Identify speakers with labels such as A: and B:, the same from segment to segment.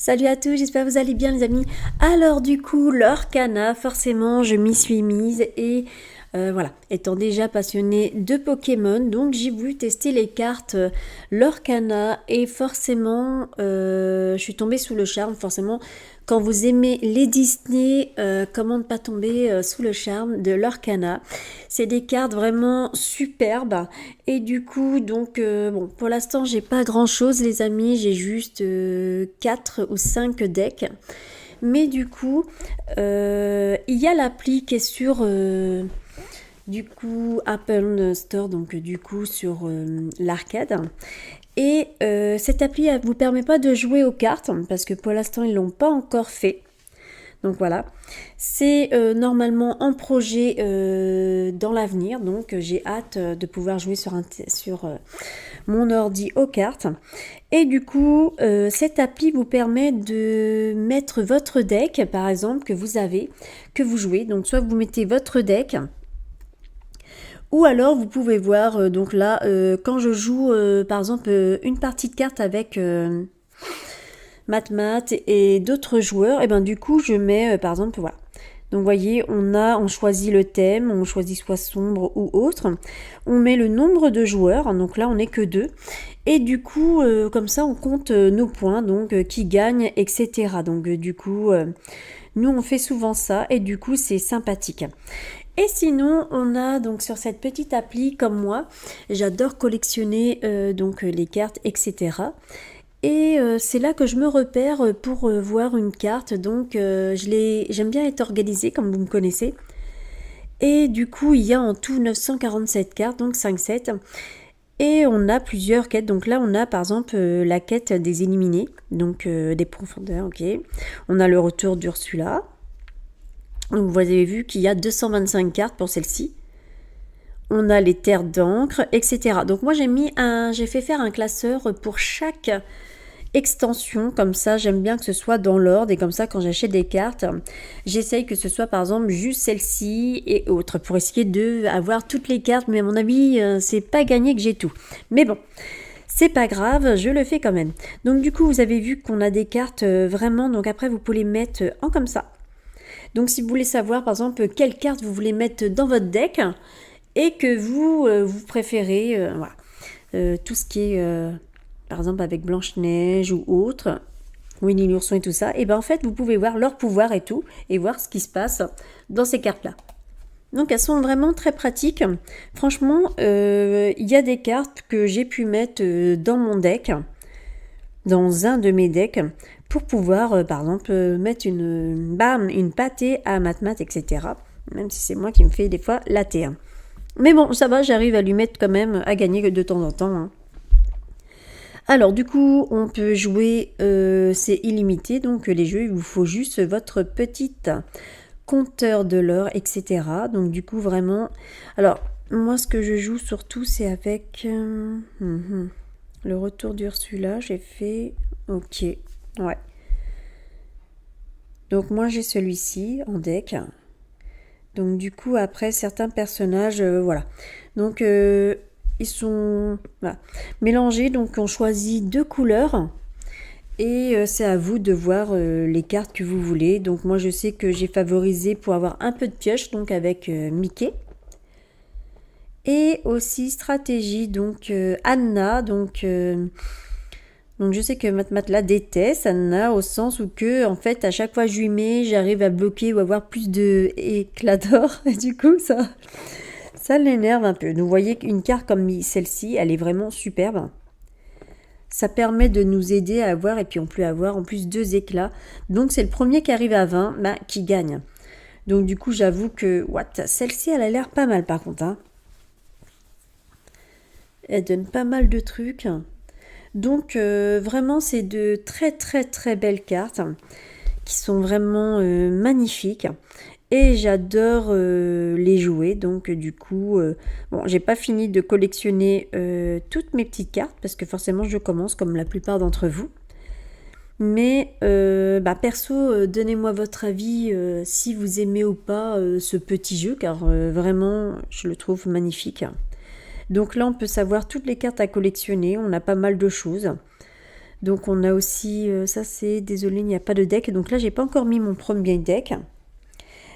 A: Salut à tous, j'espère que vous allez bien les amis. Alors du coup, l'Orcana, forcément je m'y suis mise et voilà, étant déjà passionnée de Pokémon, donc j'ai voulu tester les cartes l'Orcana et forcément je suis tombée sous le charme. Forcément, quand vous aimez les Disney, comment ne pas tomber sous le charme de l'Orcana. C'est des cartes vraiment superbes et du coup, donc bon, pour l'instant j'ai pas grand chose les amis, j'ai juste 4 ou 5 decks. Mais du coup, il y a l'appli qui est sur du coup Apple Store, donc du coup sur l'arcade. Et cette appli elle vous permet pas de jouer aux cartes parce que pour l'instant ils l'ont pas encore fait. Donc voilà, c'est normalement en projet dans l'avenir, donc j'ai hâte de pouvoir jouer sur mon ordi aux cartes. Et du coup, cette appli vous permet de mettre votre deck, par exemple, que vous avez, que vous jouez. Donc soit vous mettez votre deck, ou alors vous pouvez voir, donc là, quand je joue par exemple une partie de cartes avec Matmat et d'autres joueurs, et ben du coup je mets par exemple, voilà. Donc vous voyez, on choisit le thème, on choisit soit sombre ou autre. On met le nombre de joueurs, donc là on n'est que 2. Et du coup, comme ça on compte nos points, donc qui gagne, etc. Donc du coup, nous on fait souvent ça et du coup c'est sympathique. Et sinon, on a donc sur cette petite appli, comme moi, j'adore collectionner donc les cartes, etc. Et c'est là que je me repère pour voir une carte. Donc j'aime bien être organisée, comme vous me connaissez. Et du coup, il y a en tout 947 cartes, donc 5 sets. Et on a plusieurs quêtes. Donc là, on a par exemple la quête des éliminés, donc des profondeurs, ok. On a le retour d'Ursula. Donc vous avez vu qu'il y a 225 cartes pour celle-ci. On a les terres d'encre, etc. Donc moi j'ai fait faire un classeur pour chaque extension, comme ça j'aime bien que ce soit dans l'ordre et comme ça quand j'achète des cartes, j'essaye que ce soit par exemple juste celle-ci et autres pour essayer de avoir toutes les cartes, mais à mon avis c'est pas gagné que j'ai tout. Mais bon, c'est pas grave, je le fais quand même. Donc du coup vous avez vu qu'on a des cartes vraiment, donc après vous pouvez les mettre en comme ça. Donc si vous voulez savoir par exemple quelle carte vous voulez mettre dans votre deck et que vous préférez voilà, tout ce qui est par exemple avec Blanche-Neige ou autre, Winnie l'ourson et tout ça, et ben en fait vous pouvez voir leur pouvoir et tout et voir ce qui se passe dans ces cartes là. Donc elles sont vraiment très pratiques. Franchement, il y a des cartes que j'ai pu mettre dans mon deck, dans un de mes decks, pour pouvoir, par exemple, mettre une pâtée à Matmat, etc. Même si c'est moi qui me fais des fois la T1. Mais bon, ça va, j'arrive à lui mettre quand même à gagner de temps en temps. Hein. Alors du coup, on peut jouer, c'est illimité, donc les jeux, il vous faut juste votre petite compteur de l'or, etc. Donc du coup, vraiment... Alors, moi, ce que je joue surtout, c'est avec... le retour d'Ursula, j'ai fait... Ok, ouais. Donc moi, j'ai celui-ci en deck. Donc du coup, après, certains personnages, voilà. Donc, ils sont voilà, mélangés. Donc, on choisit 2 couleurs. Et c'est à vous de voir les cartes que vous voulez. Donc, moi, je sais que j'ai favorisé pour avoir un peu de pioche, donc avec Mickey. Et aussi stratégie, donc Anna, donc je sais que Matmat la déteste, Anna, au sens où que, en fait, à chaque fois que je lui mets, j'arrive à bloquer ou avoir plus de éclat d'or. Et du coup, ça l'énerve un peu. Donc, vous voyez qu'une carte comme celle-ci, elle est vraiment superbe. Ça permet de nous aider à avoir, et puis on peut avoir en plus 2 éclats. Donc, c'est le premier qui arrive à 20, bah, qui gagne. Donc, du coup, j'avoue que, celle-ci, elle a l'air pas mal par contre, hein. Elle donne pas mal de trucs. Donc vraiment c'est de très très très belles cartes qui sont vraiment magnifiques. Et j'adore les jouer. Donc du coup, bon, j'ai pas fini de collectionner toutes mes petites cartes parce que forcément je commence comme la plupart d'entre vous. Mais perso, donnez-moi votre avis si vous aimez ou pas ce petit jeu car vraiment je le trouve magnifique. Donc là, on peut savoir toutes les cartes à collectionner. On a pas mal de choses. Donc on a aussi, ça c'est, désolé, il n'y a pas de deck. Donc là, j'ai pas encore mis mon premier deck.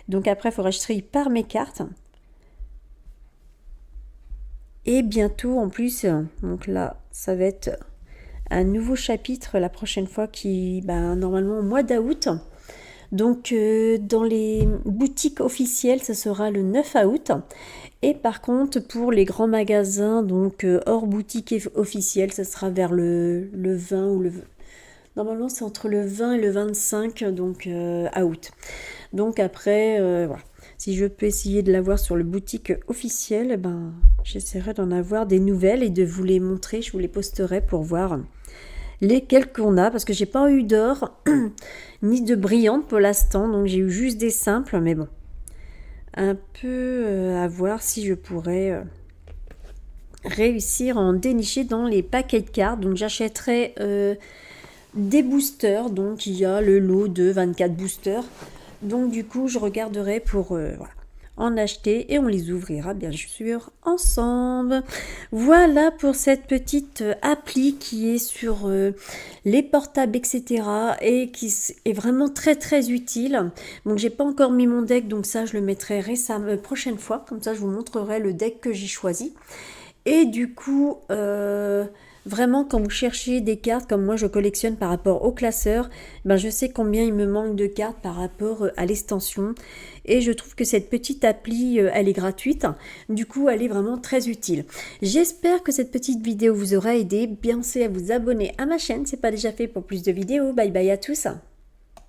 A: Donc après, il faudra que je trie par mes cartes. Et bientôt, en plus, donc là, ça va être un nouveau chapitre la prochaine fois qui, normalement au mois d'août. Donc dans les boutiques officielles, ce sera le 9 août. Et par contre, pour les grands magasins, donc hors boutique officielle, ce sera vers le 20 ou le... Normalement, c'est entre le 20 et le 25, donc août. Donc après, voilà. Si je peux essayer de l'avoir sur le boutique officielle, j'essaierai d'en avoir des nouvelles et de vous les montrer. Je vous les posterai pour voir lesquelles qu'on a, parce que j'ai pas eu d'or ni de brillante pour l'instant, donc j'ai eu juste des simples, mais bon, un peu à voir si je pourrais réussir à en dénicher dans les paquets de cartes. Donc j'achèterai des boosters, donc il y a le lot de 24 boosters. Donc du coup, je regarderai pour en acheter et on les ouvrira bien sûr ensemble. Voilà pour cette petite appli qui est sur les portables, etc. et qui est vraiment très très utile. Donc j'ai pas encore mis mon deck, donc ça je le mettrai prochaine fois. Comme ça je vous montrerai le deck que j'ai choisi. Et du coup, vraiment, quand vous cherchez des cartes, comme moi je collectionne par rapport au classeur, je sais combien il me manque de cartes par rapport à l'extension. Et je trouve que cette petite appli, elle est gratuite. Du coup, elle est vraiment très utile. J'espère que cette petite vidéo vous aura aidé. Pensez à vous abonner à ma chaîne, si ce n'est pas déjà fait, pour plus de vidéos. Bye bye à tous.